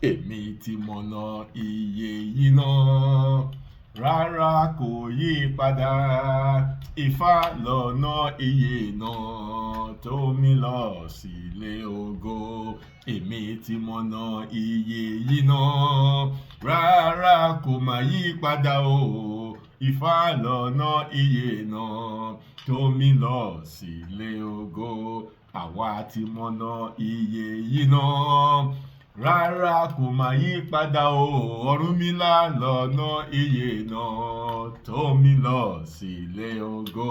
èmi ti mọ̀nà iye yìí náà rárá kò yí padà. Ifá lọ̀nà iye náà tó mi lọ sílé ògo. Èmi ti mọ̀nà iye yìí náà rárá kò má yí padà o. Ifá lọ̀nà iye náà tó mi lọ sílé ògo. Àwa ti mọ̀nà iye yìí náà rárá kò má yí padà o. Ọ̀rúnmìlà lọ̀nà iye náà tó mi lọ sílé ògo.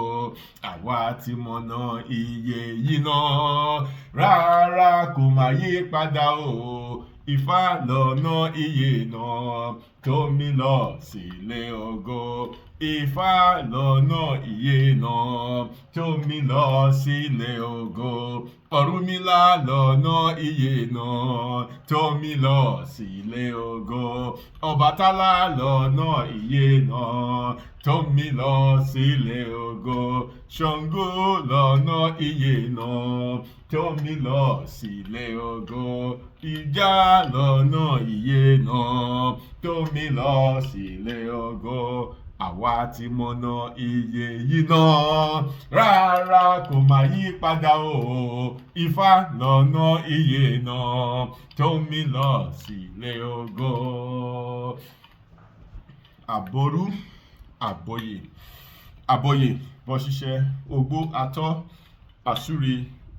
Àwa ti mọ̀nà iye yìí náà rárá kò má yí padà o. Ifá lọ̀nà iye náà tó mi lọ sílé ògo. Ifá lọ̀nà iye náà tó mi lọ sílé ògo. Ọ̀rúnmìlà lọ̀nà iye náà tó mi lọ sílé ògo. Ọbàtálá lọ̀nà iye náà tó mi lọ sílé ògo. Ṣàngó lọ̀nà iye náà tó mi lọ sílé ògo. Ìjà lọ̀nà iye náà tó mi lọ sílé ògo. Àwa ti mọ̀nà iye yìí náà rárá kò má yí padà o. Ifá lọ̀nà iye náà tó mi lọ sílé ògo. Àbọrú àbọyè àbọyè bọ́ ṣiṣẹ́ ogbó atọ́ àsúre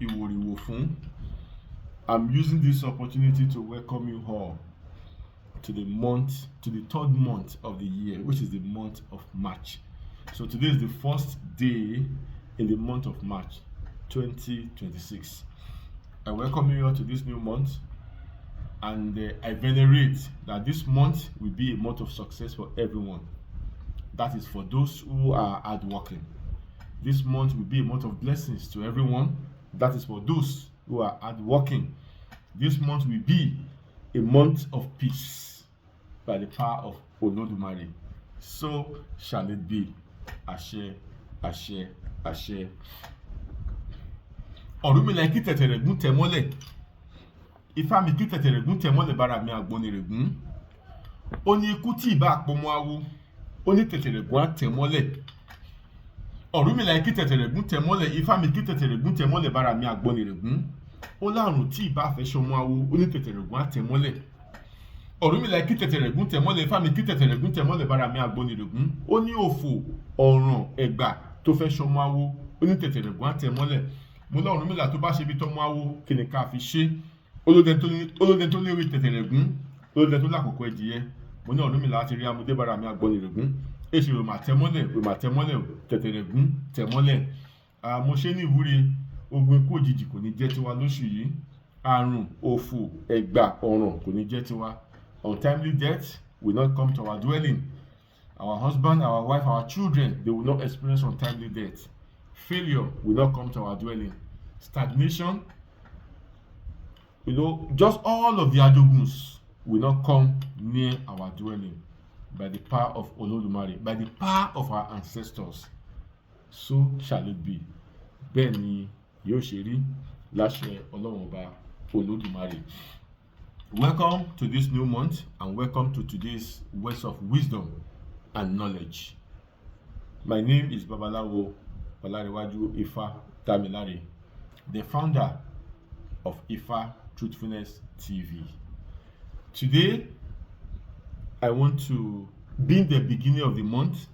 ìwòrìwò fún. I'm using this opportunity to welcome you all to the third month of the year, which is the month of March. So today is the first day in the month of March 2026. I welcome you all to this new month, and I venerate that this month will be a month of success for everyone. That is for those who are hardworking. This month will be a month of blessings to everyone. That is for those who are hardworking. This month will be a month of peace by the power of Olódùmarè. So shall it be. Àṣẹ, àṣẹ, àṣẹ. Ọ̀rúnmìlà kí tẹ̀tẹ̀rẹ̀ gún tẹ̀ mọ́lẹ̀. Ifá mi kí tẹ̀tẹ̀rẹ̀ gún tẹ̀ mọ́lẹ̀ bára mi àgbọnnìrè gún. Ó ní ikú tí ìbá àpọmọ awo. Ó ní tẹ̀tẹ̀rẹ̀ gún àtẹ̀ mọ́lẹ̀. Ọ̀rúnmìlà kí tẹ̀tẹ̀rẹ̀ gún tẹ̀ mọ́lẹ̀. Ifá mi kí tẹ̀tẹ̀rẹ̀ gún tẹ̀ mọ́lẹ̀ bára mi àgbọnnìrè gún. Ó láàrùn tí ìbá fẹ́ ṣọmọ awo. Ó ní tẹ̀tẹ̀rẹ̀ gún àtẹ̀ mọ́lẹ̀. Ọ̀rúnmìlà kí tẹ̀tẹ̀rẹ̀ gún tẹ̀ mọ́lẹ̀. Ifá mi kí tẹ̀tẹ̀rẹ̀ gún tẹ̀ mọ́lẹ̀ bára mi àgbọnnìrè gún. Ó ní òfò ọ̀ràn ẹ̀gbà tó fẹ́ ṣọmọ awo. Ó ní tẹ̀tẹ̀rẹ̀ gún àtẹ̀ mọ́lẹ̀. Mo lọ Ọ̀rúnmìlà tó bá ṣe bí tọmọ awo kí ni ká fi ṣe. Olódẹ tó léwé tẹ̀tẹ̀rẹ̀ gún. Olódẹ tó lákòókò ẹdìyẹ. Mo ní Ọ̀rúnmìlà ti rí amúdé bára mi àgbọnnìrè gún. Èsì rò mà tẹ̀ mọ́lẹ̀ tẹ̀tẹ̀rẹ̀ gún tẹ̀ mọ́lẹ̀. Mo ṣe ní ìwúre ogun ikú òjijì kò ní jẹ́ tiwa lóṣù yìí. Àrùn òfò ẹ̀gbà ọ̀ràn kò ní jẹ́ tiwa. Untimely death will not come to our dwelling. Our husband, our wife, our children, they will not experience untimely death. Failure will not come to our dwelling. Stagnation, just all of the ajoguns will not come near our dwelling by the power of Olódùmarè, by the power of our ancestors. So shall it be. Bẹ́ẹ̀ ni yóò ṣe rí láṣẹ Ọlọ́run Ọba Olódùmarè. Welcome to this new month, and welcome to today's words of wisdom and knowledge. My name is Babalawo Ọlárẹ̀wájú Ifá Dámiláre, the founder of Ifá Truthfulness TV. Today, I want to, being the beginning of the month,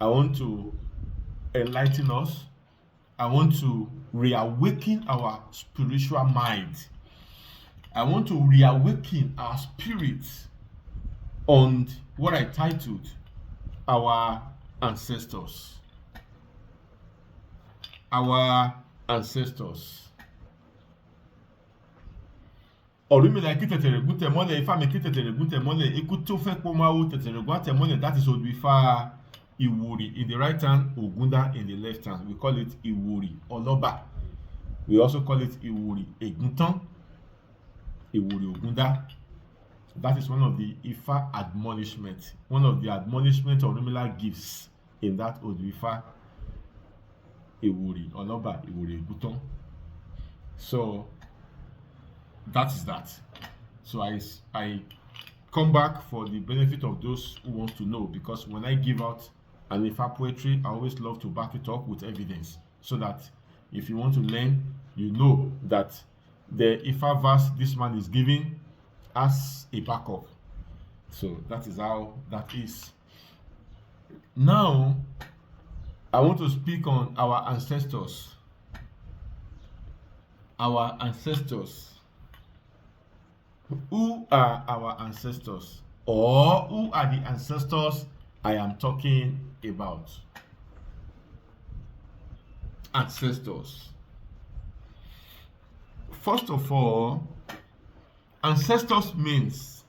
I want to enlighten us. I want to reawaken our spiritual mind. I want to reawaken our spirits on what I titled Our Ancestors. Our Ancestors. Ọ̀rúnmìlà kí tẹ̀tẹ̀rẹ̀ gún tẹ̀ mọ́lẹ̀. Ifá mi kí tẹ̀tẹ̀rẹ̀ gún tẹ̀ mọ́lẹ̀. Ikú tó fẹ́ pọ́ máa wo tẹ̀tẹ̀rẹ̀ gún àtẹ̀ mọ́lẹ̀. That is Odù Ifá Ìwòrì in the right hand, Ògúndá in the left hand. We call it Ìwòrì Ọlọ́ba. We also call it Ìwòrì Ègúntán, Ìwòrì Ògúndá. That is one of the Ifá admonishment. One of the admonishment Ọ̀rúnmìlà gives in that Odù Ifá Ìwòrì Ọlọ́ba, Ìwòrì Ègúntán. So that is that. So I come back for the benefit of those who want to know, because when I give out an Ifa poetry, I always love to back it up with evidence, so that if you want to learn, you know that the Ifa verse this man is giving has a backup. So that is how that is. Now, I want to speak on our ancestors. Our ancestors. Who are our ancestors? Or who are the ancestors I am talking about? Ancestors. First of all, ancestors means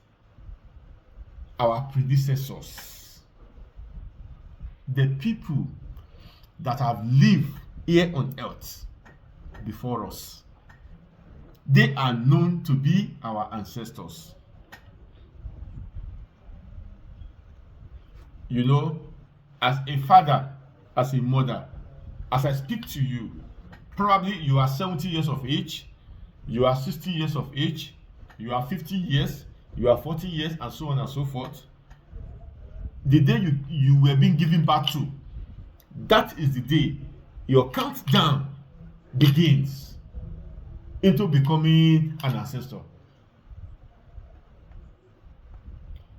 our predecessors, the people that have lived here on earth before us. They are known to be our ancestors. You know, as a father, as a mother, as I speak to you, probably you are 70 years of age, you are 60 years of age, you are 50 years, you are 40 years, and so on and so forth. The day you were being given birth to, that is the day your countdown begins into becoming an ancestor.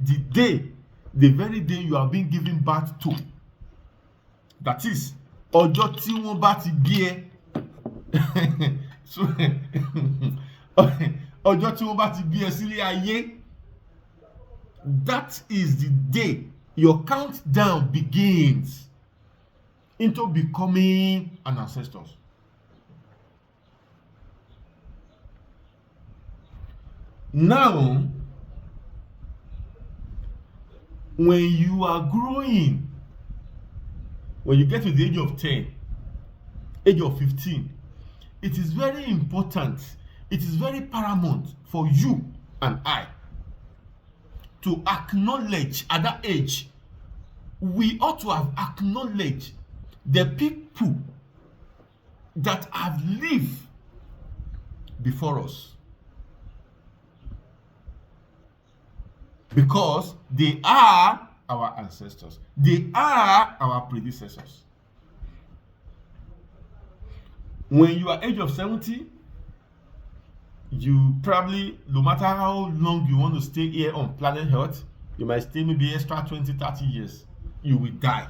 The very day you are being given birth to, that is, ọjọ́ tí wọ́n bá ti bí ẹ, so ọjọ́ tí wọ́n bá ti bí ẹ sílé ayé, that is the day your countdown begins into becoming an ancestor. Now, when you are growing, when you get to the age of 10, age of 15, it is very important, it is very paramount for you and I to acknowledge at that age. We ought to have acknowledged the people that have lived before us, because they are our ancestors. They are our predecessors. When you are age of 70, you probably, no matter how long you want to stay here on planet Earth, you might stay maybe extra 20, 30 years, you will die.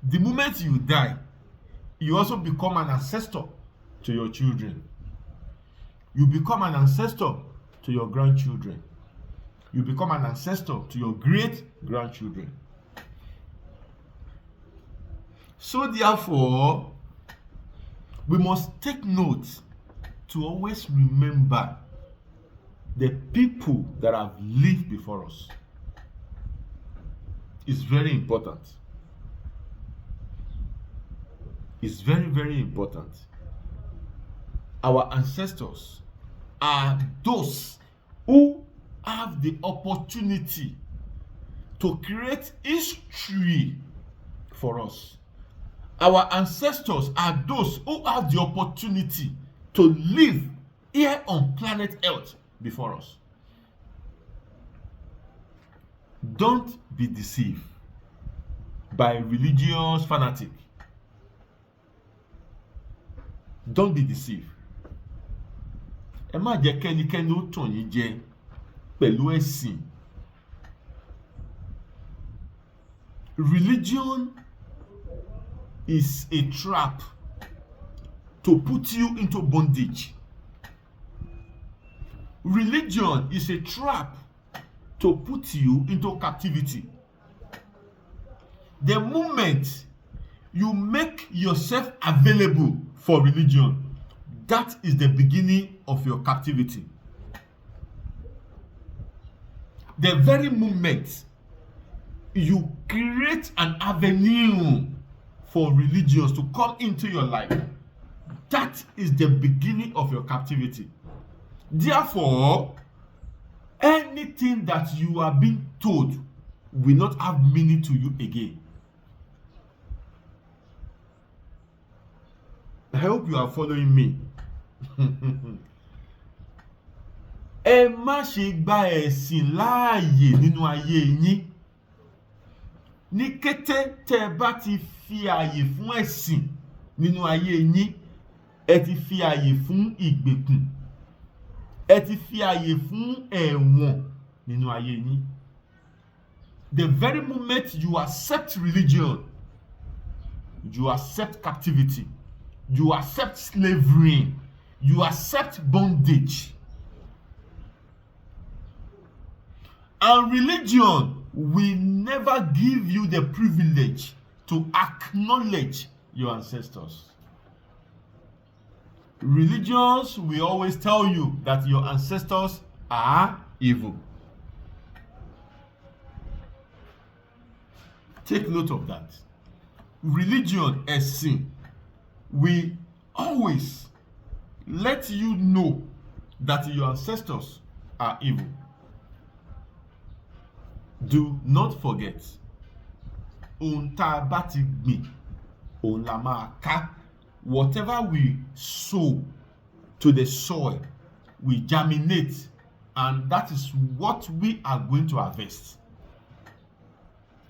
The moment you die, you also become an ancestor to your children. You become an ancestor to your grandchildren. You become an ancestor to your great-grandchildren. So therefore, we must take note to always remember the people that have lived before us. It's very important. It's very, very important. Our ancestors are those who have the opportunity to create history for us. Our ancestors are those who have the opportunity to live here on planet Earth before us. Don't be deceived by religious fanatics. Don't be deceived. Ẹ má jẹ́ kẹ́nikẹ́ni ó tàn yín jẹ pẹ̀lú ẹ̀sìn. Religion is a trap to put you into bondage. Religion is a trap to put you into captivity. The moment you make yourself available for religion, that is the beginning of your captivity. The very moment you create an avenue for religions to come into your life, that is the beginning of your captivity. Therefore, anything that you are being told will not have meaning to you again. I hope you are following me. ẹ má ṣe gba ẹ̀sìn láàyè nínú ayé yín. Ní kété tẹ́ ẹ bá ti fi ààyè fún ẹ̀sìn nínú ayé yín, ẹ ti fi ààyè fún ìgbèkùn, ẹ ti fi ààyè fún ẹ̀wọ̀n nínú ayé yín. The very moment you accept religion, you accept captivity, you accept slavery, you accept bondage. And religion will never give you the privilege to acknowledge your ancestors. Religions will always tell you that your ancestors are evil. Take note of that. Religion, ẹ̀sìn, will always let you know that your ancestors are evil. Do not forget, ohun tá a bá ti gbìn, òun la máa ká. Whatever we sow to the soil, we germinate, and that is what we are going to harvest.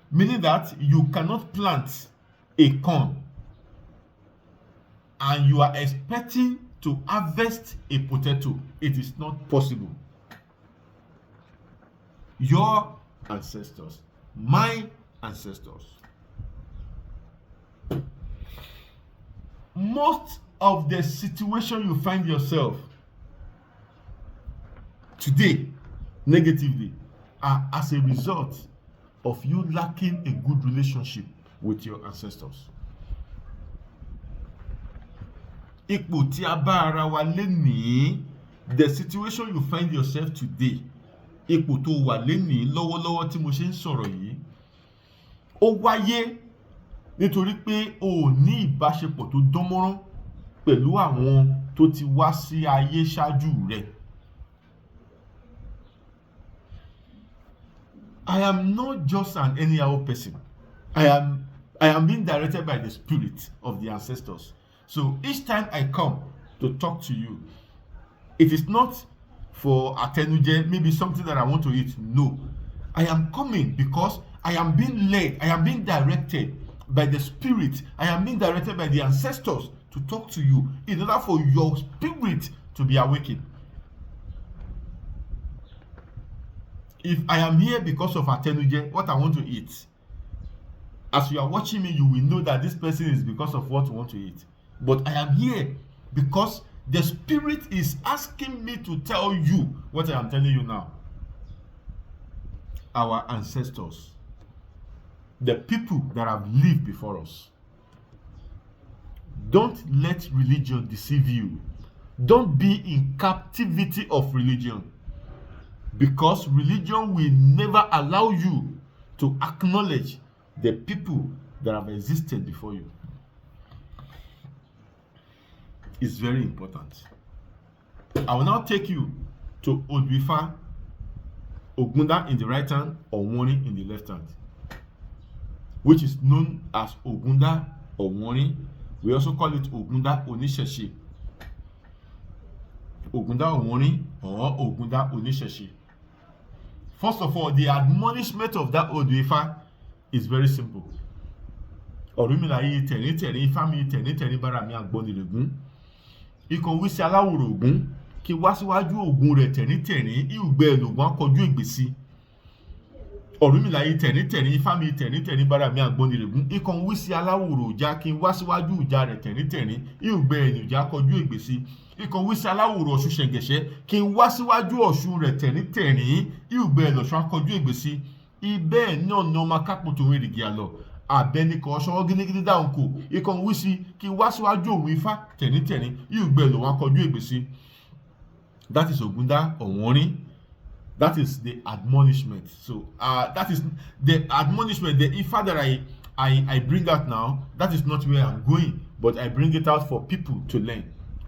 Meaning that you cannot plant a corn and you are expecting to harvest a potato. It is not possible. Your ancestors, my ancestors. Most of the situation you find yourself today negatively are as a result of you lacking a good relationship with your ancestors. Ipò tí a bá ara wa lénìí, the situation you find yourself today, ipò tó wà lénìí lọ́wọ́lọ́wọ́ tí mo ṣe ń sọ̀rọ̀ yìí, ó wáyé nítorí pé o ò ní ìbáṣepọ̀ tó dánmọ́rán pẹ̀lú àwọn tó ti wá sí ayé ṣáájú rẹ̀. I am not just an anyhow person. I am being directed by the spirit of the ancestors. So each time I come to talk to you, it is not for atenuje, maybe something that I want to eat. No. I am coming because I am being led, I am being directed by the spirit, I am being directed by the ancestors to talk to you in order for your spirit to be awakened. If I am here because of atenuje, what I want to eat, as you are watching me, you will know that this person is because of what you want to eat. But I am here because the spirit is asking me to tell you what I am telling you now. Our ancestors, the people that have lived before us. Don't let religion deceive you. Don't be in captivity of religion, because religion will never allow you to acknowledge the people that have existed before you. It's very important. I will now take you to Odwifa, Ogunda in the right hand, Owoni in the left hand, which is known as Ogunda Owoni. We also call it Ogunda Onisese. Ogunda Owoni or Ogunda Onisese. First of all, the admonishment of that Odwifa is very simple. Ọ̀rúnmìlà yìí tẹ̀rín Ifá mi tẹ̀rín bára mi àgbọnnìrègún. Ikọ̀ wí sí aláwòrò Ògún kí wá síwájú Ògún rẹ̀ tẹ̀rín ìhùgbẹ́ ẹlògún akọjú ìgbésí. Ọ̀rúnmìlà yìí tẹ̀rín Ifá mi tẹ̀rín bára mi àgbọnnìrègún. Ikọ̀ wí sí aláwòrò Ọjà kí wá síwájú ìjà rẹ̀ tẹ̀rín ìhùgbẹ́ ẹlògún akọjú ìgbésí. Ikọ̀ wí sí aláwòrò Ọ̀ṣun ṣẹ̀ǹgẹ̀ṣẹ̀ kí wá síwájú Ọ̀ṣun rẹ̀ tẹ̀rín ìhùgbẹ́ ẹlòṣun akọjú ìgbésí. Ibẹ̀ náà ni ọmọ akápòtò ìrìgì àlọ́. Àbẹnikọ̀ ọ̀ṣọ́ gínígíní dáhùn kò. Ikọ̀ wí sí kí wá síwájú òun Ifá tẹ̀rín ìhùgbẹ́ ẹlògún akọjú ìgbésí. That is Ogunda Owoni. That is the admonishment. So that is the admonishment, the Ifa that I bring out now. That is not where I'm going, but I bring it out for people to learn.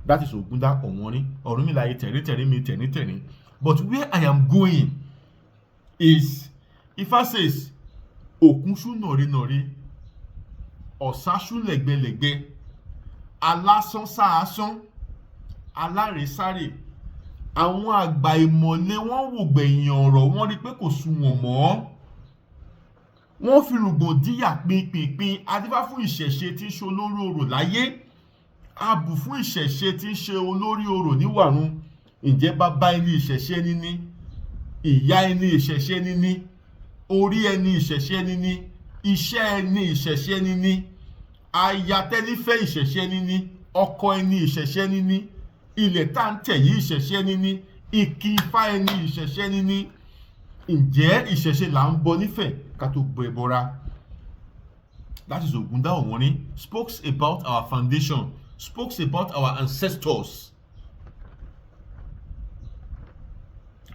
That is Ogunda Owoni. Ọ̀rúnmìlà yìí tẹ̀rín. But where I am going is, Ifa says, Òkúnṣú nọ̀rí, ọ̀sáṣú lẹ̀gbẹ̀lẹ̀gbẹ̀, alásán sáásán, alárèsárè, àwọn àgbà ìmọ̀le wọ́n wò gbẹ̀yìn ọ̀rọ̀ wọ́n rí pé kò sunwọ̀n mọ́. Wọ́n fi rògbòdìyà pinpin adífá fún ìṣẹ̀ṣe tí ń ṣe olórí orò láyé, abù fún ìṣẹ̀ṣe tí ń ṣe olórí orò níwàrun. Ǹjẹ́ bàbá ẹni ìṣẹ̀ṣe ẹni ní, ìyá ẹni ìṣẹ̀ṣe ẹni ní, orí ẹni ìṣẹ̀ṣe ẹni ní, iṣẹ́ ẹni ìṣẹ̀ṣe ẹni ní, aya tẹ́nífẹ́ ìṣẹ̀ṣe ẹni ní, ọkọ ẹni ìṣẹ̀ṣe ẹni ní, ilẹ̀ tá ń tẹ̀ yìí ìṣẹ̀ṣe ẹni ní, ìkí ifá ẹni ìṣẹ̀ṣe ẹni ní. Ǹjẹ́ ìṣẹ̀ṣe là ń bọ nífẹ̀ẹ́ ká tó gbọ́ ẹbọra? That is Ògúndá Ọ̀wọ́nrín spoke about our foundation, spoke about our ancestors.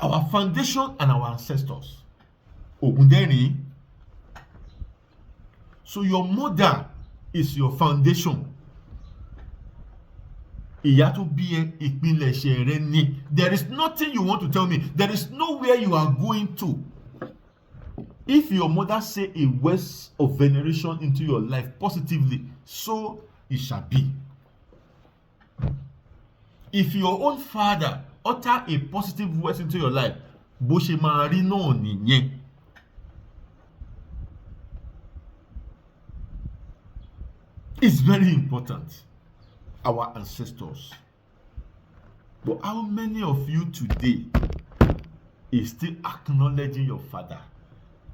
Our foundation and our ancestors. Ògúndẹ́rìn. So your mother is your foundation. Ìyá tó bí ẹ ìpilẹ̀ṣẹ̀ rẹ ni. There is nothing you want to tell me. There is nowhere you are going to. If your mother say a words of veneration into your life positively, so it shall be. If your own father utter a positive words into your life, bó ṣe máa rí náà nìyẹn. It's very important. Our ancestors. But how many of you today is still acknowledging your father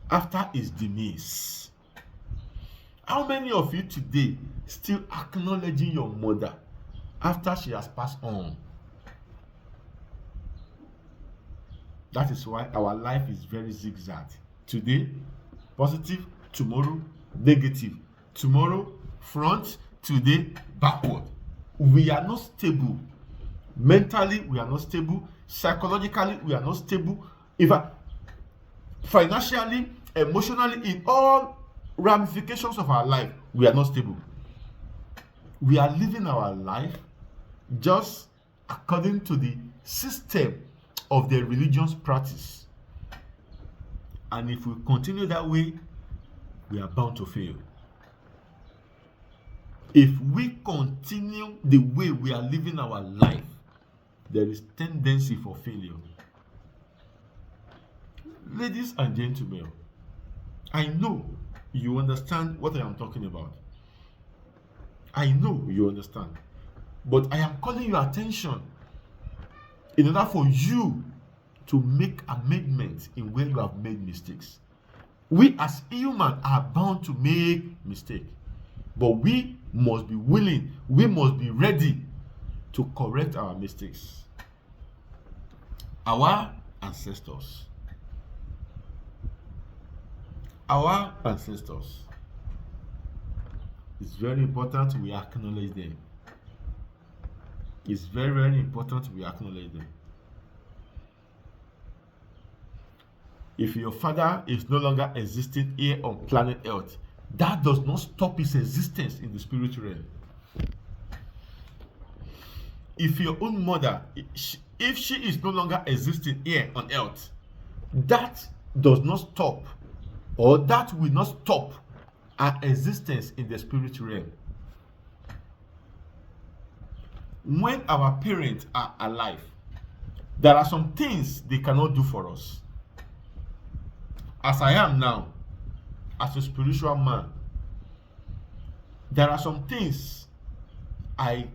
after his demise? How many of you today still acknowledging your mother after she has passed on? That is why our life is very zigzag. Today, positive. Tomorrow, negative. Tomorrow, front. Today, backward. We are not stable. Mentally, we are not stable. Psychologically, we are not stable. Even financially, emotionally, in all ramifications of our life, we are not stable. We are living our life just according to the system of the religious practice. And if we continue that way, we are bound to fail. If we continue the way we are living our life, there is tendency for failure. Ladies and gentlemen, I know you understand what I am talking about. I know you understand. But I am calling your attention in order for you to make amendments in where you have made mistakes. We as humans are bound to make mistakes. But we must be willing, we must be ready to correct our mistakes. Our ancestors. Our ancestors. It's very important we acknowledge them. It's very, very important we acknowledge them. If your father is no longer existing here on planet Earth, that does not stop his existence in the spiritual realm. If your own mother, if she is no longer existing here on earth, that does not stop, or that will not stop her existence in the spiritual realm. When our parents are alive, there are some things they cannot do for us. As I am now, as a spiritual man, there are some things I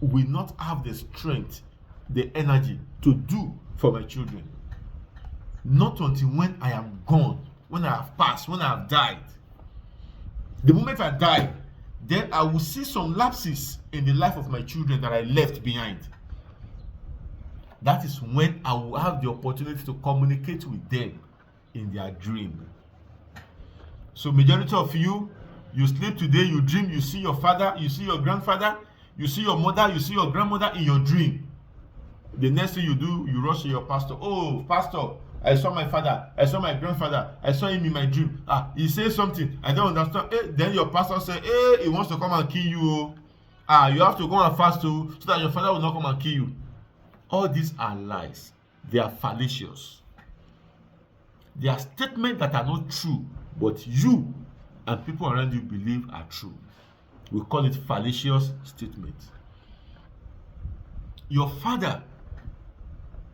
will not have the strength, the energy to do for my children. Not until when I am gone, when I have passed, when I have died. The moment I die, then I will see some lapses in the life of my children that I left behind. That is when I will have the opportunity to communicate with them in their dream. So majority of you sleep today, you dream, you see your father, you see your grandfather, you see your mother, you see your grandmother in your dream. The next thing you do, you rush to your pastor. Oh, pastor, I saw my father, I saw my grandfather, I saw him in my dream. He says something, I don't understand. Then your pastor say, he wants to come and kill you. You have to go and fast too, so that your father will not come and kill you. All these are lies. They are fallacious. They are statements that are not true, but you and people around you believe are true. We call it fallacious statement. Your father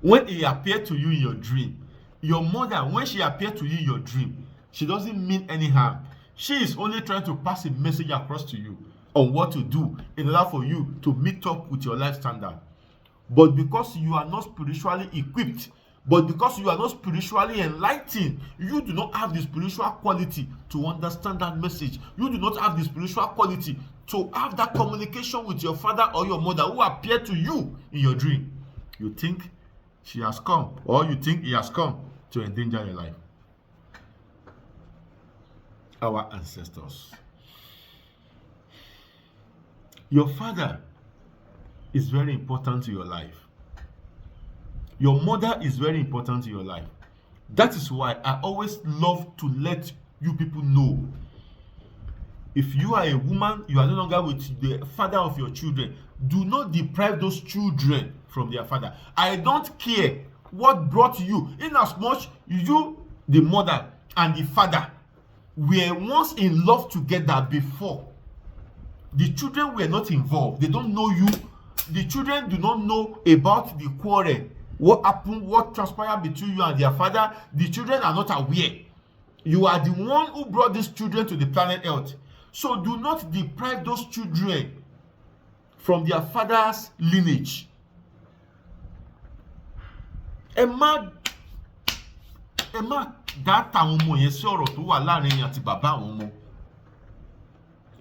When he appeared to you in your dream, your mother, when she appeared to you in your dream, she doesn't mean any harm. She is only trying to pass a message across to you on what to do in order for you to meet up with your life standard. But because you are not spiritually equipped, but because you are not spiritually enlightened, you do not have the spiritual quality to understand that message. You do not have the spiritual quality to have that communication with your father or your mother who appeared to you in your dream. You think she has come, or you think he has come to endanger your life. Our ancestors. Your father is very important to your life. Your mother is very important to your life. That is why I always love to let you people know. If you are a woman, you are no longer with the father of your children, do not deprive those children from their father. I don't care what brought you, in as much you, the mother and the father, were once in love together before. The children were not involved. They don't know you. The children do not know about the quarrel. What happened, what transpired between you and their father. The children are not aware. You are the one who brought these children to the planet Earth. So do not deprive those children from their father's lineage. Ẹ má dá tàwọn ọmọ yẹn sí ọ̀rọ̀ tó wà láàrin yín àti bàbá àwọn ọmọ.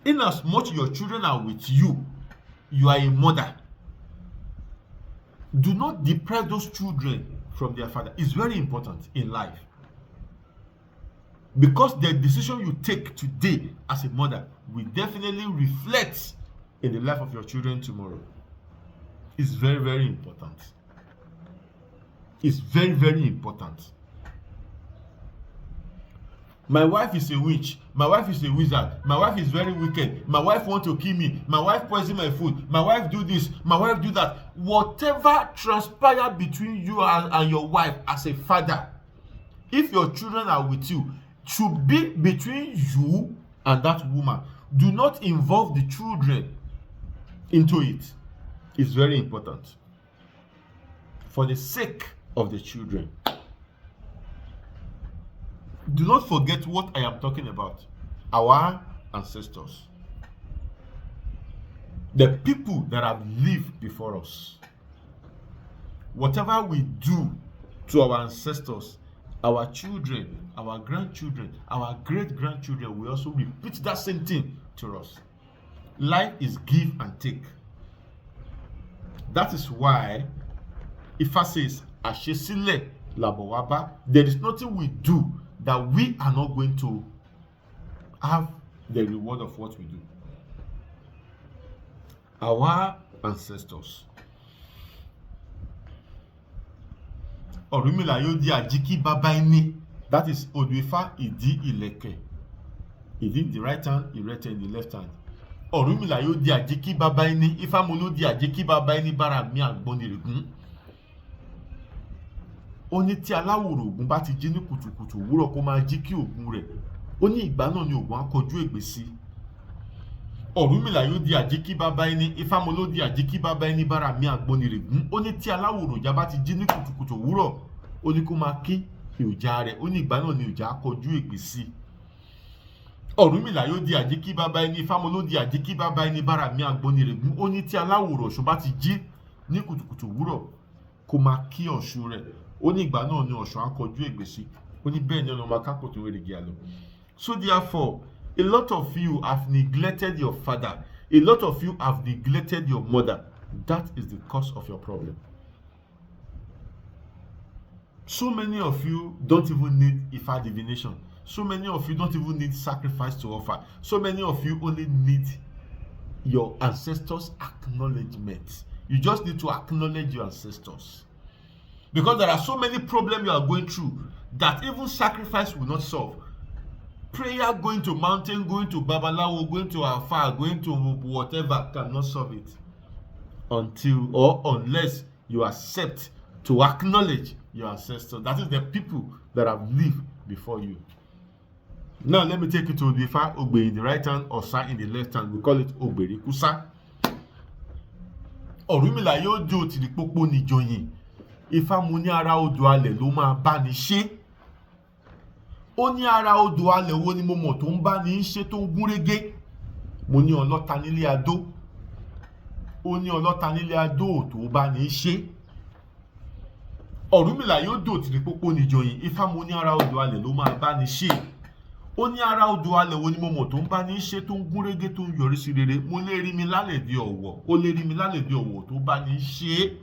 In as much your children are with you, you are a mother. Do not deprive those children from their father. It's very important in life. Because the decision you take today as a mother will definitely reflect in the life of your children tomorrow. It's very, very important. It's very, very important. My wife is a witch. My wife is a wizard. My wife is very wicked. My wife wants to kill me. My wife poison my food. My wife do this. My wife do that. Whatever transpired between you and your wife as a father, if your children are with you, should be between you and that woman. Do not involve the children into it. It's very important. For the sake of the children. Do not forget what I am talking about. Our ancestors. The people that have lived before us. Whatever we do to our ancestors, our children, our grandchildren, our great-grandchildren will also repeat that same thing to us. Life is give and take. That is why Ifa says, Ashesile labowaba. There is nothing we do that we are not going to have the reward of what we do. Our ancestors. Ọ̀rúnmìlà yóò di àjíkí bàbá ẹni. That is Oduifa ìdí ìlẹ̀kẹ̀. Ìdí in the right hand, ìrẹ̀tẹ̀ in the left hand. Ọ̀rúnmìlà yóò di àjíkí bàbá ẹni. Ifámolú di àjíkí bàbá ẹni bára mi àgbọnnìrègún. Ó ní tí aláwòrò Ògún bá ti jí ní kùtùkùtù òwúrọ̀ kó máa jí kí Ògún rẹ̀. Ó ní ìgbà náà ni Ògún á kọjú ègbè sí. Ọ̀rúnmìlà yóò di àjíkí bàbá ẹni. Ifámolú di àjíkí bàbá ẹni bára mi àgbọnnìrègún. Ó ní tí aláwòrò Ọjà bá ti jí ní kùtùkùtù òwúrọ̀, ó ní kó máa kí Ọjà rẹ̀. Ó ní ìgbà náà ni Ọjà á kọjú ègbè sí. Ọ̀rúnmìlà yóò di àjíkí bàbá ẹni. Ifámolú di àjíkí bàbá ẹni bára mi àgbọnnìrègún. Ó ní tí aláwòrò Ọ̀ṣun bá ti jí ní kùtùkùtù òwúrọ̀ kó máa kí Ọ̀ṣun rẹ̀. Ó ní ìgbà náà ni Ọ̀ṣun á kọjú ègbè sí. Ó ní bẹ́ẹ̀ ni ọ̀nà ọmọ akápò tó wéré àlọ́. So therefore, a lot of you have neglected your father. A lot of you have neglected your mother. That is the cause of your problem. So many of you don't even need Ifa divination. So many of you don't even need sacrifice to offer. So many of you only need your ancestors' acknowledgement. You just need to acknowledge your ancestors. Because there are so many problems you are going through that even sacrifice will not solve. Prayer, going to mountain, going to Babalawo, going to Afar, going to whatever cannot solve it. Until or unless you accept to acknowledge your ancestors. That is the people that have lived before you. Now let me take you to Oduifa Ogbe in the right hand, Osa in the left hand. We call it Ogberikusa. Ọ̀rúnmìlà yóò jó tìrìpópó níjọyìn. Ifá mo ní ara odò alẹ̀ ló máa bá ní ṣe. Ó ní ara odò alẹ̀ wo ni mo mọ̀ tó ń bá ní ṣe tó ń gúnrégé. Mo ní ọlọ́ta nílé adó. Ó ní ọlọ́ta nílé adó tó bá ní ṣe. Ọ̀rúnmìlà yóò dò tìrìpópó níjòyè. Ifá mo ní ara odò alẹ̀ ló máa bá ní ṣe. Ó ní ara odò alẹ̀ wo ni mo mọ̀ tó ń bá ní ṣe tó ń gúnrégé tó ń yọrí sí rere. Mo lè rí mi lálẹ̀dí ọ̀wọ̀. Ó lè rí mi lálẹ̀dí ọ̀wọ̀ tó bá ní ṣe.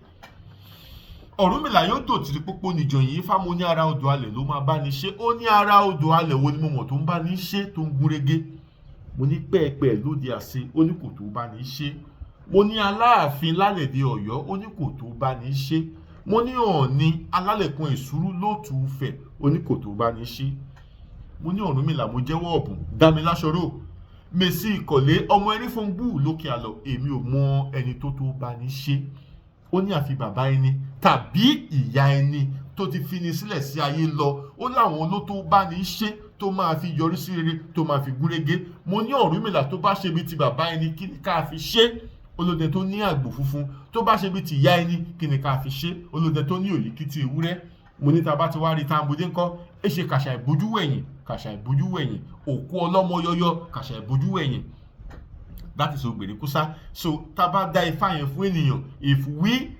Ọ̀rúnmìlà yóò dò tìrìpópó níjòyè. Ifá mo ní ara odò alẹ̀ ló máa bá ní ṣe. Ó ní ara odò alẹ̀ wo ni mo mọ̀ tó ń bá ní ṣe tó ń gúnrégé. Mo ní pẹ́ẹ̀pẹ́ lóde àṣẹ. Ó ní kò tó bá ní ṣe. Mo ní Aláàfin lálẹ̀dí Ọ̀yọ́. Ó ní kò tó bá ní ṣe. Mo ní Ọọ̀ni alálẹ̀kùn Èsúrú lóòtú Ifẹ̀. Ó ní kò tó bá ní ṣe. Mo ní Ọ̀rúnmìlà mo jẹ́wọ́ ọ̀bùn dámi láṣọrò. Mèsì ìkọ̀lé ọmọ ẹni fún gbù lókè àlọ́. Èmi ò mọ ẹni tó tó bá ní ṣe. Ó ní àfi bàbá ẹni tàbí ìyá ẹni tó ti fi ni sílẹ̀ sí ayé lọ. Ó láwọn ló tó bá ní ṣe tó máa fi yọrí sí rere tó máa fi gúnrégé. Mo ní Ọ̀rúnmìlà tó bá ṣe bí ti bàbá ẹni kí ni ká fi ṣe. Olóde tó ní àgbò funfun tó bá ṣe bí ti ìyá ẹni kí ni ká fi ṣe. Olóde tó ní òyìnkìtì ewúrẹ́. Mo ní tá bá ti wá rí Tambode ńkọ́. Ẹ ṣe kàṣà ìbójú wẹ̀yìn, kàṣà ìbójú wẹ̀yìn, òkú ọlọ́mọ yọyọ, kàṣà ìbójú wẹ̀yìn. That is Ògbèrèkúsá. So tá bá dá Ifá yẹn fún ènìyàn,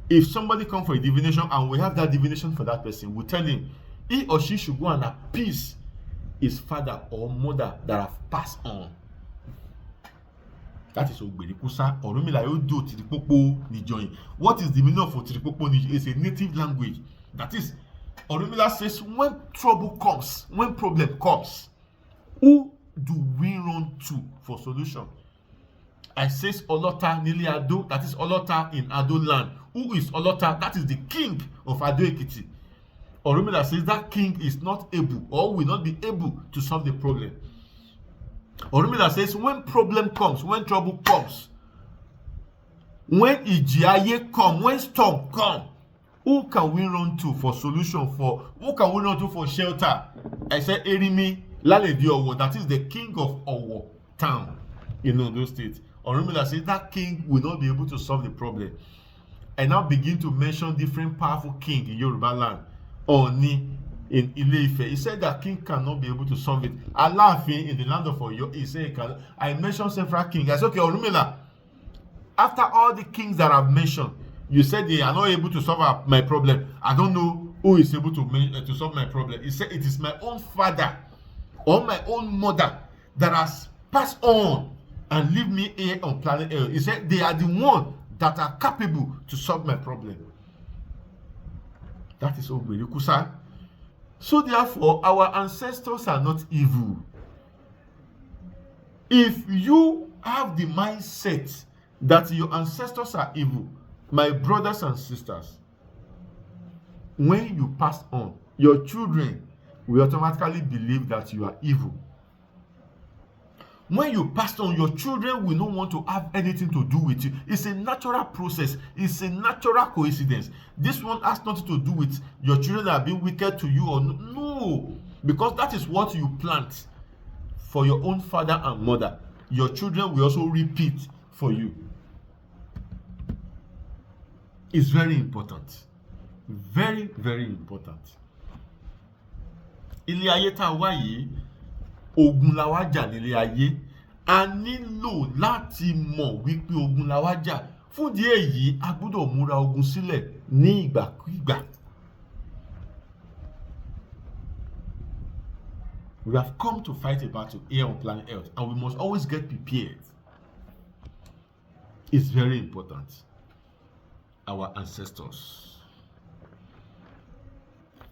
if somebody come for a divination and we have that divination for that person, we tell him he or she should go and appease his father or mother that have passed on. That is Ògbèrèkúsá. Ọ̀rúnmìlà yóò dò tìrìpópó níjòyè. What is the meaning of tìrìpópó níjòyè? It's a native language. That is, Ọ̀rúnmìlà says, when trouble comes, when problem comes, who do we run to for solution? I says Ọlọ́ta nílé Adó. That is Ọlọ́ta in Ado land. Who is Ọlọ́ta? That is the king of Ado Ekiti. Ọ̀rúnmìlà says that king is not able or will not be able to solve the problem. Ọ̀rúnmìlà says when problem comes, when trouble comes, when ìjì ayé come, when storm come, who can we run to for solution for? Who can we run to for shelter? I said Erimi lálẹ̀dí Ọ̀wọ̀. That is the king of Ọ̀wọ̀ town in Ondo State. Ọ̀rúnmìlà says that king will not be able to solve the problem. I now begin to mention different powerful kings in Yoruba land. Ọọ̀ni in Ile-Ife, he said that king cannot be able to solve it. Aláàfin in the land of Ọ̀yọ́, he said he can. I mentioned several kings. I said, okay, Ọ̀rúnmìlà, after all the kings that I've mentioned, you said they are not able to solve my problem. I don't know who is able to solve my problem. He said it is my own father or my own mother that has passed on and leave me here on planet Earth. He said they are the one that are capable to solve my problem. That is Ògbèrèkúsá. So therefore, our ancestors are not evil. If you have the mindset that your ancestors are evil, my brothers and sisters, when you pass on, your children will automatically believe that you are evil. When you pass on, your children will not want to have anything to do with you. It's a natural process. It's a natural coincidence. This one has nothing to do with your children are being wicked to you or no. Because that is what you plant for your own father and mother. Your children will also repeat for you. It's very important. Very, very important. Ilé ayé tá a wá yìí, ogun la wá jà nílé ayé. A nílò láti mọ̀ wípé ogun la wá jà. Fún ìdí èyí, a gbọ́dọ̀ múra ogun sílẹ̀ ní ìgbàkúìgbà. We have come to fight a battle here on planet Earth, and we must always get prepared. It's very important. Our ancestors.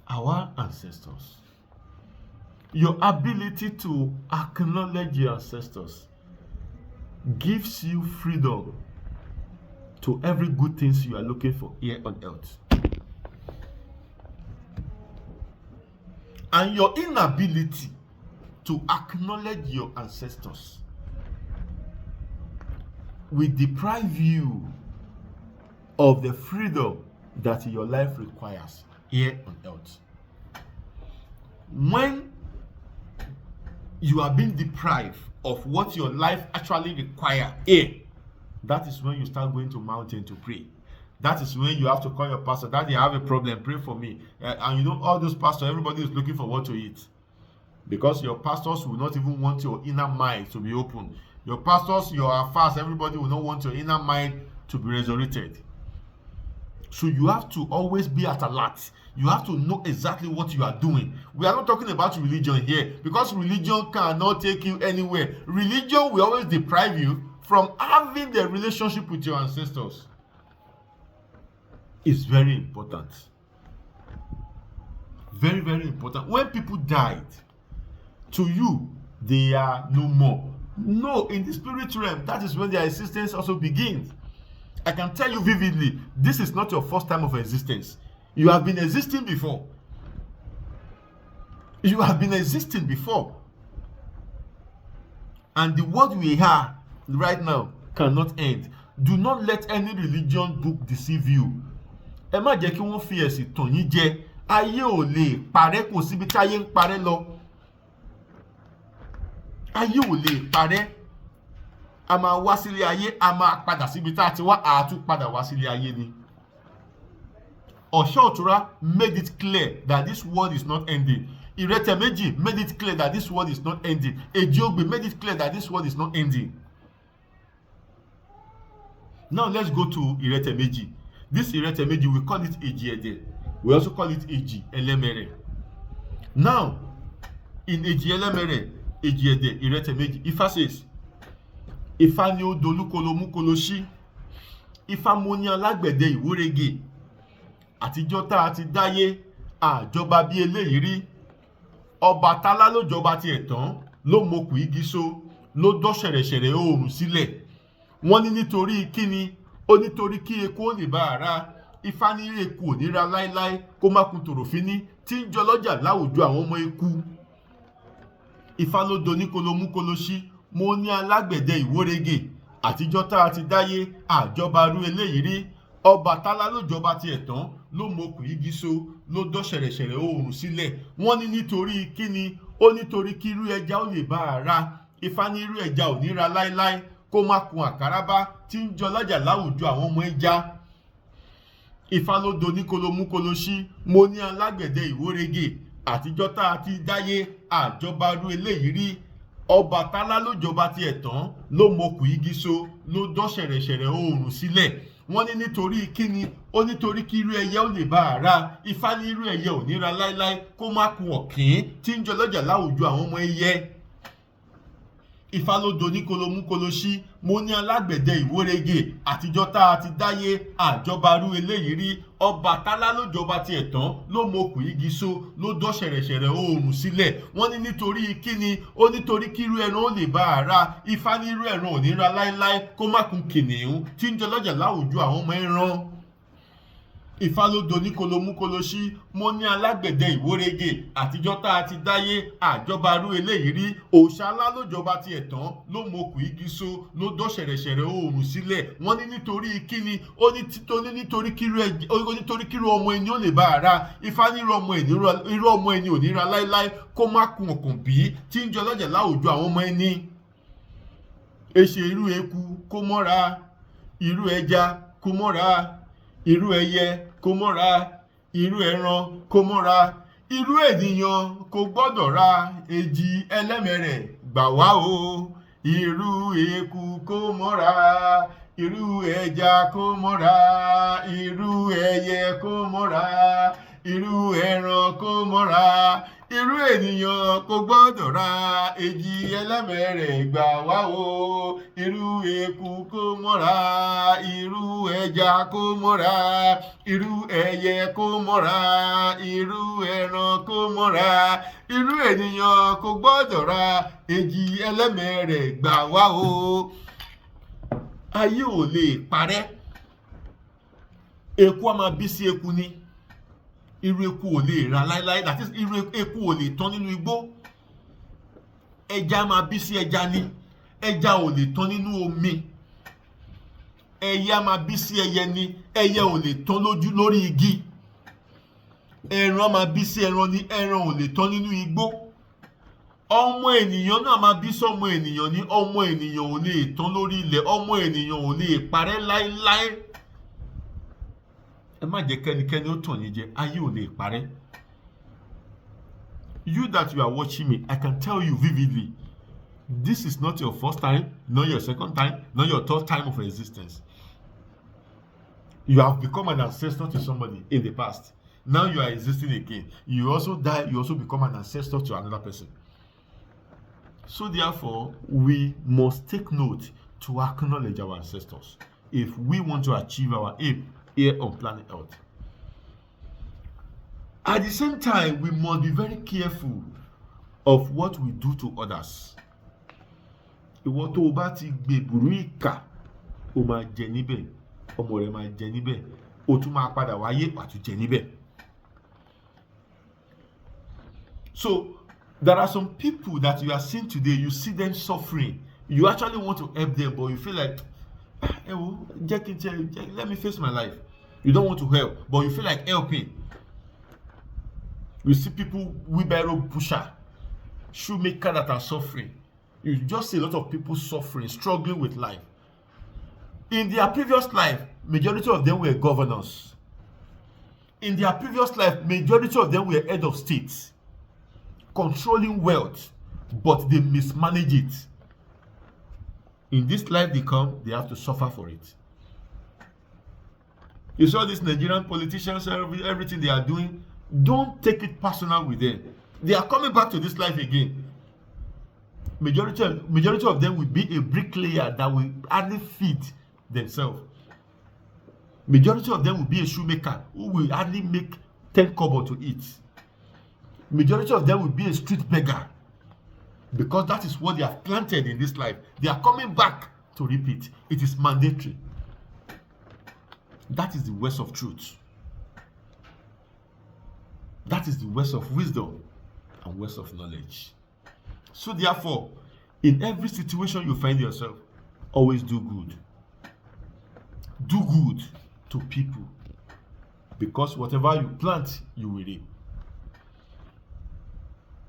Our ancestors. Your ability to acknowledge your ancestors gives you freedom to every good things you are looking for here on earth. And your inability to acknowledge your ancestors will deprive you of the freedom that your life requires here on earth. When you are being deprived of what your life actually requires here, that is when you start going to mountain to pray. That is when you have to call your pastor. Daddy, I have a problem. Pray for me. And you know, all those pastors, everybody is looking for what to eat. Because your pastors will not even want your inner mind to be open. Your pastors, your fast, everybody will not want your inner mind to be resurrected. So you have to always be at alert. You have to know exactly what you are doing. We are not talking about religion here, because religion cannot take you anywhere. Religion will always deprive you from having the relationship with your ancestors. It's very important. Very, very important. When people died, to you, they are no more. No, in the spirit realm, that is when their existence also begins. I can tell you vividly, this is not your first time of existence. You have been existing before. You have been existing before. And the world we are right now cannot end. Do not let any religion book deceive you. Ẹ má jẹ́ kí wọ́n fi ẹ̀sìn tàn yín jẹ. Ayé ò lè parẹ́, kò síbi tí ayé ń parẹ́ lọ. Ayé ò lè parẹ́. A máa wá sílé ayé, a máa padà síbi tá a ti wá, a tún padà wá sílé ayé ni. Osho Otura made it clear that this world is not ending. Irete Meji made it clear that this world is not ending. Ejiogbe made it clear that this world is not ending. Now let's go to Irete Meji. This Irete Meji, we call it Ejiede. We also call it Eji Elemere. Now, in Eji Elemere, Ejiede, Irete Meji, Ifa says, Ifá ni ó dolúkolo mú kolo ṣí. Ifá mo ní alágbẹ̀dẹ ìwúrege. Àtijọ́ tá a ti dáyé, àjọba bí eléyìí rí. Ọbàtálá ló jọba tiẹ̀ tán, ló mokù igi so, ló dọ́ ṣẹ̀rẹ̀ṣẹ̀rẹ̀ oòrùn sílẹ̀. Wọ́n ní nítorí kíni, ó nítorí kí eku ó lè bá ara. Ifá ní eku ò ní ra láéláé, kó má kun tòròfíní, tí ń jọ lọ́jà láwùjọ àwọn ọmọ eku. Ifá ló doníkolo mú kolo ṣí. Mo ní alágbẹ̀dẹ ìwórege. Àtijọ́ tá a ti dáyé, àjọba rú eléyìí rí. Ọbàtálá ló jọba tiẹ̀ tán, ló mokù igi so, ló dọ́ ṣẹ̀rẹ̀ṣẹ̀rẹ̀ oòrùn sílẹ̀. Wọ́n ní nítorí kíni, ó nítorí kí irú ẹja ó lè bá a ra. Ifá ní irú ẹja ò ní ra láéláé, kó má kun àkàràbá, tí ń jọ lọ́jà láwùjọ àwọn ọmọ ẹja. Ifá ló doníkolo mú kolo ṣí. Mo ní alágbẹ̀dẹ ìwórege. Àtijọ́ tá a ti dáyé, àjọba rú eléyìí rí. Ọbàtálá ló jọba tiẹ̀ tán, ló mokù igi so, ló dọ́ ṣẹ̀rẹ̀ṣẹ̀rẹ̀ oòrùn sílẹ̀. Wọ́n ní nítorí kíni, ó nítorí kí irú ẹyẹ ó lè bá a ra. Ifá ní irú ẹyẹ ò ní ra láéláé, kó má kun ọ̀kín, tí ń jọ lọ́jà láwùjọ àwọn ọmọ ẹyẹ. Ifá ló doníkolo mú kolo ṣí. Mo ní alágbẹ̀dẹ ìwórege. Àtijọ́ tá a ti dáyé, àjọba rú eléyìí rí. Ọbàtálá ló jọba tiẹ̀ tán, ló mokù igi so, ló dọ́ ṣẹ̀rẹ̀ṣẹ̀rẹ̀ oòrùn sílẹ̀. Wọ́n ní nítorí kíni, ó nítorí kí irú ẹran ó lè bá a ra. Ifá ní irú ẹran ò ní ra láéláé, kó má kun kìnìún, tí ń jọ lọ́jà láwùjọ àwọn ọmọ ẹran. Ifá ló doníkolo mú kolo ṣí. Mo ní alágbẹ̀dẹ ìwórege. Àtijọ́ tá a ti dáyé, àjọba rú eléyìí rí. Òòṣàlá ló jọba tiẹ̀ tán, ló mokù igi so, ló dọ́ ṣẹ̀rẹ̀ṣẹ̀rẹ̀ oòrùn sílẹ̀. Wọ́n ní nítorí kíni, ó nítorí kí irú ọmọ ẹni ó lè bá a ra. Ifá ní irú ọmọ ẹni ò ní ra láéláé, kó má kun ọ̀kàn bí, tí ń jọ lọ́jà láwùjọ àwọn ọmọ ẹni. Èṣe irú eku kó mọ́ra, irú ẹja kó mọ́ra, irú ẹyẹ kó mọ́ra, irú ẹran kó mọ́ra, irú ènìyàn kò gbọ́dọ̀ ra. Èjì Ẹlẹ́mẹrẹ̀ gbà wá o. Irú eku kó mọ́ra, irú ẹja kó mọ́ra, irú ẹyẹ kó mọ́ra, irú ẹran kó mọ́ra, irú ènìyàn kò gbọ́dọ̀ ra. Èjì Ẹlẹ́mẹrẹ̀ gbà wá o. Irú eku kó mọ́ra, irú ẹja kó mọ́ra, irú ẹyẹ kó mọ́ra, irú ẹran kó mọ́ra, irú ènìyàn kò gbọ́dọ̀ ra. Èjì Ẹlẹ́mẹrẹ̀ gbà wá o. Ayé ò lè parẹ́. Eku á máa bí sí eku ni. Irú eku ò lè ra láéláé, that is, irú eku ò lè tán nínú igbó. Ẹja máa bí sí ẹja ni. Ẹja ò lè tán nínú omi. Ẹyẹ máa bí sí ẹyẹ ni. Ẹyẹ ò lè tán lórí igi. Ẹran máa bí sí ẹran ni. Ẹran ò lè tán nínú igbó. Ọmọ ènìyàn náà máa bí sọ́mọ ènìyàn ni. Ọmọ ènìyàn ò lè tán lórí ilẹ̀. Ọmọ ènìyàn ò lè parẹ́ láéláé. ẹ má jẹ́ kẹ́nikẹ́ni ó tàn yín jẹ, ayé ò lè parẹ́. You that you are watching me, I can tell you vividly, this is not your first time, not your second time, not your third time of existence. You have become an ancestor to somebody in the past. Now you are existing again. You also die, you also become an ancestor to another person. So therefore, we must take note to acknowledge our ancestors if we want to achieve our aim here on planet Earth. At the same time, we must be very careful of what we do to others. Ìwọ tó o bá ti gbèbùrú ìkà, o máa jẹ níbẹ̀, ọmọ rẹ máa jẹ níbẹ̀, o tún máa padà wáyé wá tún jẹ níbẹ̀. So there are some people that you are seeing today, you see them suffering. You actually want to help them, but you feel like, let me face my life. You don't want to help, but you feel like helping. You see people, wheelbarrow pusher, shoemaker that are suffering. You just see a lot of people suffering, struggling with life. In their previous life, majority of them were governors. In their previous life, majority of them were head of states, controlling wealth, but they mismanage it. In this life they come, they have to suffer for it. You saw these Nigerian politicians, everything they are doing, don't take it personal with them. They are coming back to this life again. Majority of them will be a bricklayer that will hardly feed themselves. Majority of them will be a shoemaker who will hardly make 10 kobo to eat. Majority of them will be a street beggar, because that is what they have planted in this life. They are coming back to repeat. It is mandatory. That is the words of truth. That is the words of wisdom and words of knowledge. So therefore, in every situation you find yourself, always do good. Do good to people, because whatever you plant, you will reap.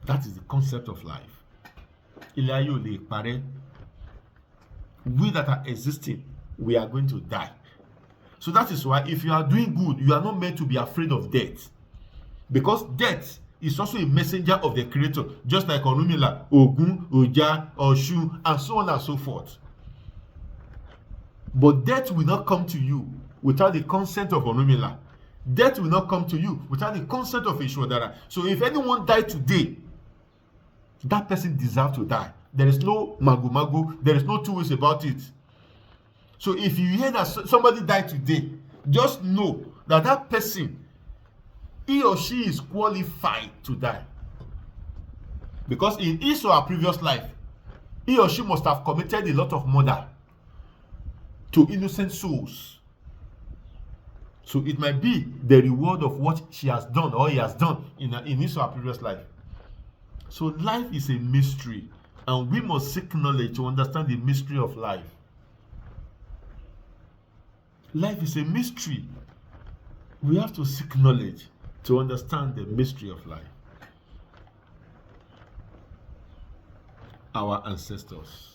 That is the concept of life. We that are existing, we are going to die. So that is why if you are doing good, you are not meant to be afraid of death. Because death is also a messenger of the Creator, just like Orunmila, Ogun, Oja, Oshun, and so on and so forth. But death will not come to you without the consent of Orunmila. Death will not come to you without the consent of Ishwadara. So if anyone died today, that person deserves to die. There is no magu. There is no two ways about it. So if you hear that somebody died today, just know that that person, he or she is qualified to die. Because in his or her previous life, he or she must have committed a lot of murder to innocent souls. So it might be the reward of what she has done or he has done in his or her previous life. So life is a mystery, and we must seek knowledge to understand the mystery of life. Life is a mystery. We have to seek knowledge to understand the mystery of life. Our ancestors.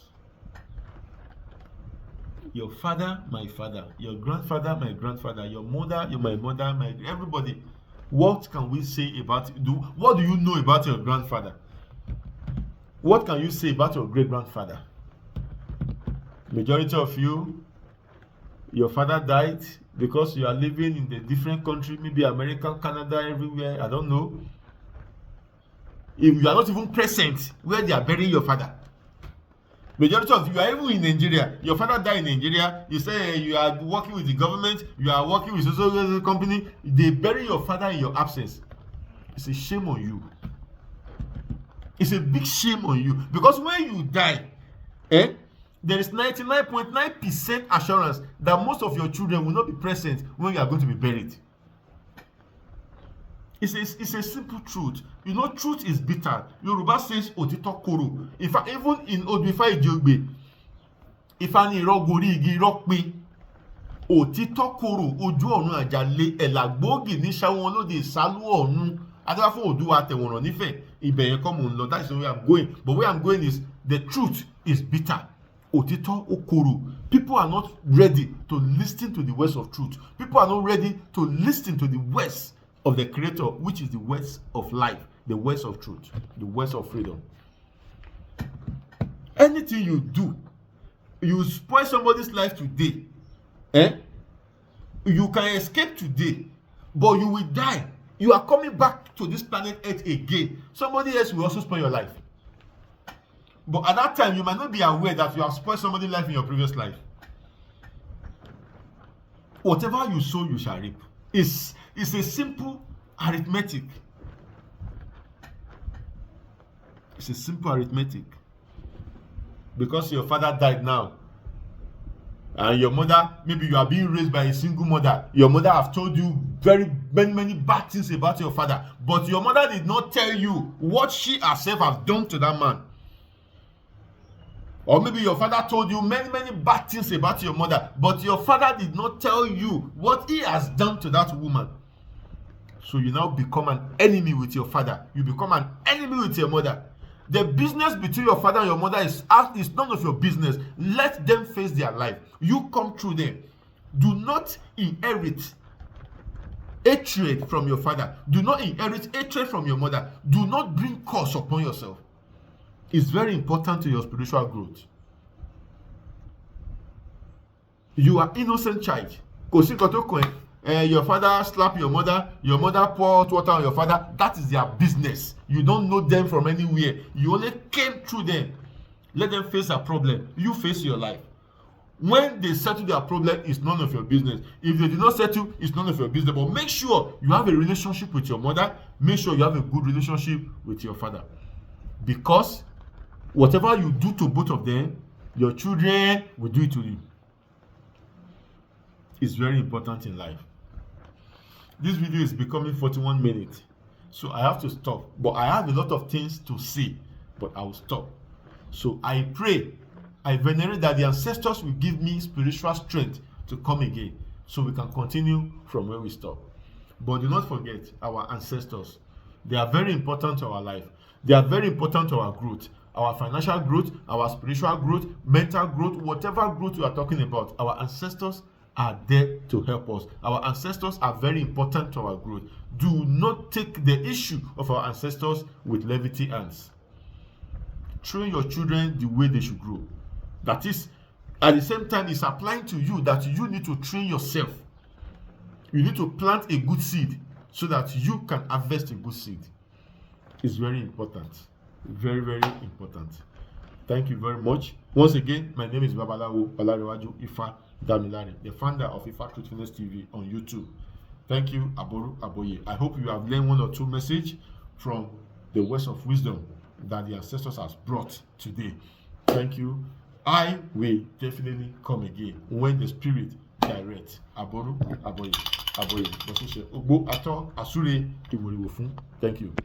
Your father, my father. Your grandfather, my grandfather. Your mother, my mother, everybody. What can we say about you? What do you know about your grandfather? What can you say about your great-grandfather? Majority of you, your father died because you are living in a different country, maybe America, Canada, everywhere, I don't know. If you are not even present where they are burying your father. Majority of you are even in Nigeria. Your father died in Nigeria. You say you are working with the government, you are working with a social company. They bury your father in your absence. It's a shame on you. It's a big shame on you, because when you die, there is 99.9% assurance that most of your children will not be present when you are going to be buried. It's a simple truth. You know, truth is bitter. Yoruba says òtítọ́ korò. In fact, even in Oduifa Ijogbe, Ifá ní irọ́ gorí igi irọ́ pin. Òtítọ́ korò ojú ọ̀run àjàlé ẹ̀làgbóògì ní ṣáwọn lóde ìsálú ọ̀run. Adáwà fún Òdùwà tẹ̀wọ̀nràn nífẹ̀ẹ́. Ibẹ̀ yẹn kọ́ mò ń lọ. That is where I'm going. But where I'm going is the truth is bitter. òtítọ́ ó korò. People are not ready to listen to the words of truth. People are not ready to listen to the words of the Creator, which is the words of life, the words of truth, the words of freedom. Anything you do, you spoil somebody's life today. You can escape today, but you will die. You are coming back to this planet Earth again. Somebody else will also spoil your life. But at that time, you might not be aware that you have spoiled somebody's life in your previous life. Whatever you sow, you shall reap. It's a simple arithmetic. It's a simple arithmetic. Because your father died now, and your mother, maybe you are being raised by a single mother. Your mother have told you very many bad things about your father, but your mother did not tell you what she herself has done to that man. Or maybe your father told you many bad things about your mother, but your father did not tell you what he has done to that woman. So you now become an enemy with your father. You become an enemy with your mother. The business between your father and your mother is none of your business. Let them face their life. You come through them. Do not inherit hatred from your father. Do not inherit hatred from your mother. Do not bring curse upon yourself. It's very important to your spiritual growth. You are innocent child. Your father slap your mother pour hot water on your father. That is their business. You don't know them from anywhere. You only came through them. Let them face a problem. You face your life. When they settle their problem, it's none of your business. If they do not settle, it's none of your business. But make sure you have a relationship with your mother. Make sure you have a good relationship with your father. Because whatever you do to both of them, your children will do it to you. It's very important in life. This video is becoming 41 minutes. So I have to stop. But I have a lot of things to say. But I will stop. So I pray, I venerate that the ancestors will give me spiritual strength to come again. So we can continue from where we stop. But do not forget our ancestors. They are very important to our life. They are very important to our growth. Our financial growth, our spiritual growth, mental growth, whatever growth we are talking about, our ancestors are there to help us. Our ancestors are very important to our growth. Do not take the issue of our ancestors with levity hands. Train your children the way they should grow. That is, at the same time, it's applying to you that you need to train yourself. You need to plant a good seed so that you can harvest a good seed. It's very important. Very important. Thank you very much. Once again, my name is Babalawo Olarewaju Ifa Damilare, the founder of Ifa Truthfulness TV on YouTube. Thank you, Aboru Aboye. I hope you have learned one or two messages from the words of wisdom that the ancestors has brought today. Thank you. I will definitely come again when the spirit directs. Aboru Aboye. Aboye. Ogbo Ato Asure Iworiwo Fun. Thank you.